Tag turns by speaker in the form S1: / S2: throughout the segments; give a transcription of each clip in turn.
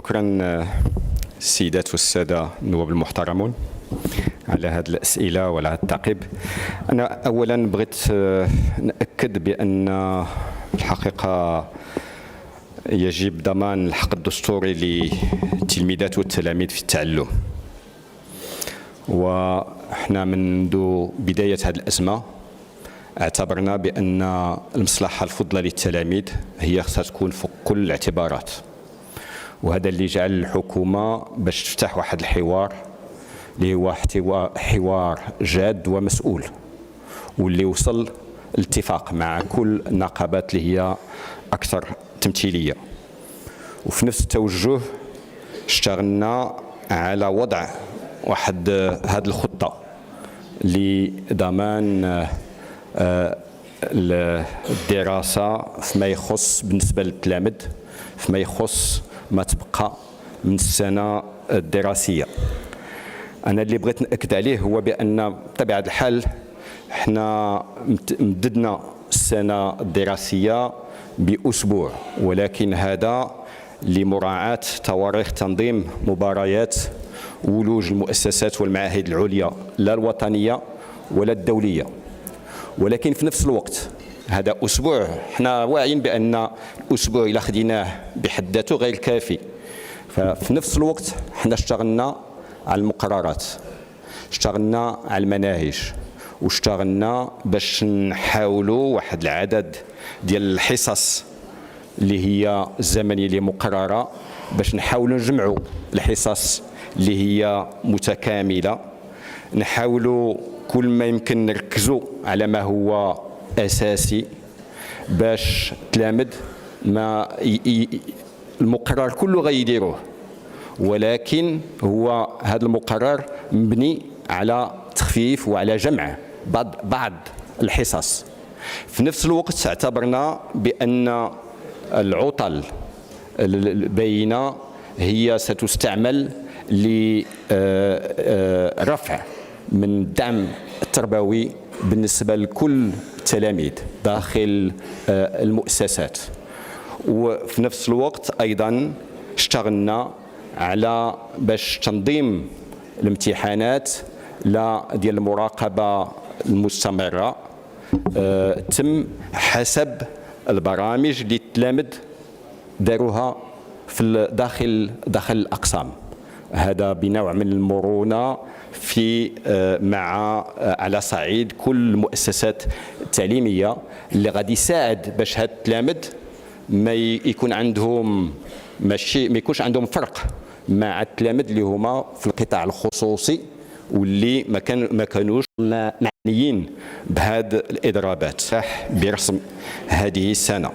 S1: شكرا السيدات والسادة النواب المحترمون على هذه الأسئلة وعلى هذا التعقيب. أنا أولا بغيت نأكد بأن الحقيقة يجب ضمان الحق الدستوري للتلميذات والتلاميذ في التعلم، وإحنا منذ بداية هذه الأزمة اعتبرنا بأن المصلحة الفضلى للتلاميذ هي خصها تكون فوق كل الاعتبارات، وهذا اللي جعل الحكومة باش تفتح واحد الحوار اللي هو حوار جاد ومسؤول، واللي وصل الاتفاق مع كل النقابات اللي هي أكثر تمثيلية. وفي نفس التوجه اشتغلنا على وضع واحد هذه الخطة لضمان الدراسة فيما يخص بالنسبة للتلاميذ فيما يخص ما تبقى من السنة الدراسية. أنا اللي بغيت نأكد عليه هو بأن بطبيعة الحال احنا مددنا السنة الدراسية بأسبوع، ولكن هذا لمراعاة تواريخ تنظيم مباريات ولوج المؤسسات والمعاهد العليا لا الوطنية ولا الدولية. ولكن في نفس الوقت هذا أسبوع، احنا واعيين بأن الأسبوع إذا خديناه بحد ذاته غير كافي. ففي نفس الوقت احنا اشتغلنا على المقررات، اشتغلنا على المناهج، واشتغلنا باش نحاولوا واحد العدد ديال الحصص اللي هي الزمنيه اللي مقرره، باش نحاولوا نجمعوا الحصص اللي هي متكامله، نحاولوا كل ما يمكن نركزوا على ما هو اساسي باش التلاميذ ما المقرر كله غيديروه، ولكن هو هذا المقرر مبني على تخفيف وعلى جمع بعض الحصص. في نفس الوقت اعتبرنا بأن العطل البينة هي ستستعمل لرفع من الدعم التربوي بالنسبة لكل التلاميذ داخل المؤسسات. وفي نفس الوقت أيضا اشتغلنا على باش تنظيم الامتحانات ديال المراقبة المستمرة تم حسب البرامج اللي التلاميذ داروها في داخل الأقسام. هذا بنوع من المرونة في على صعيد كل المؤسسات التعليمية، اللي غادي يساعد باش هاد التلاميذ ما يكونش عندهم فرق مع التلاميذ اللي هما في القطاع الخصوصي واللي ما كانوش معنيين بهذه الإضرابات برسم هذه السنة.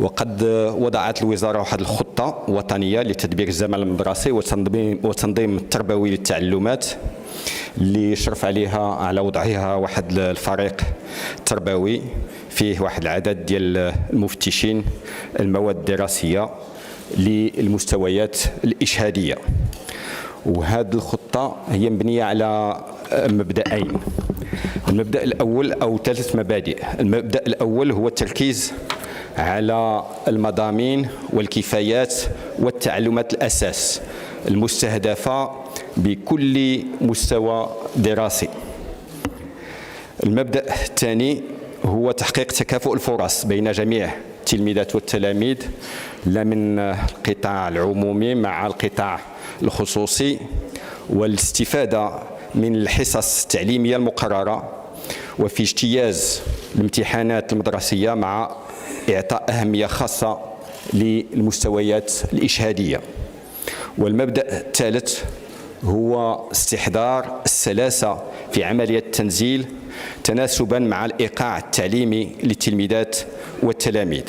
S1: وقد وضعت الوزارة واحد الخطة وطنية لتدبير الزمن المدرسي وتنظيم التربوي للتعلمات، اللي شرف عليها على وضعها واحد الفريق تربوي فيه واحد العدد ديال المفتشين المواد الدراسية للمستويات الإشهادية. وهذه الخطة هي مبنية على مبدأين. المبدأ الأول أو 3 مبادئ. المبدأ الأول هو التركيز على المضامين والكفايات والتعلمات الأساس المستهدفة بكل مستوى دراسي. المبدأ الثاني هو تحقيق تكافؤ الفرص بين جميع التلميذات والتلاميذ، لا من القطاع العمومي مع القطاع الخصوصي، والاستفادة من الحصص التعليمية المقررة، وفي اجتياز الامتحانات المدرسية مع إعطاء أهمية خاصة للمستويات الإشهادية. والمبدأ الثالث هو استحضار السلاسة في عملية التنزيل تناسبا مع الإيقاع التعليمي للتلميذات والتلاميذ.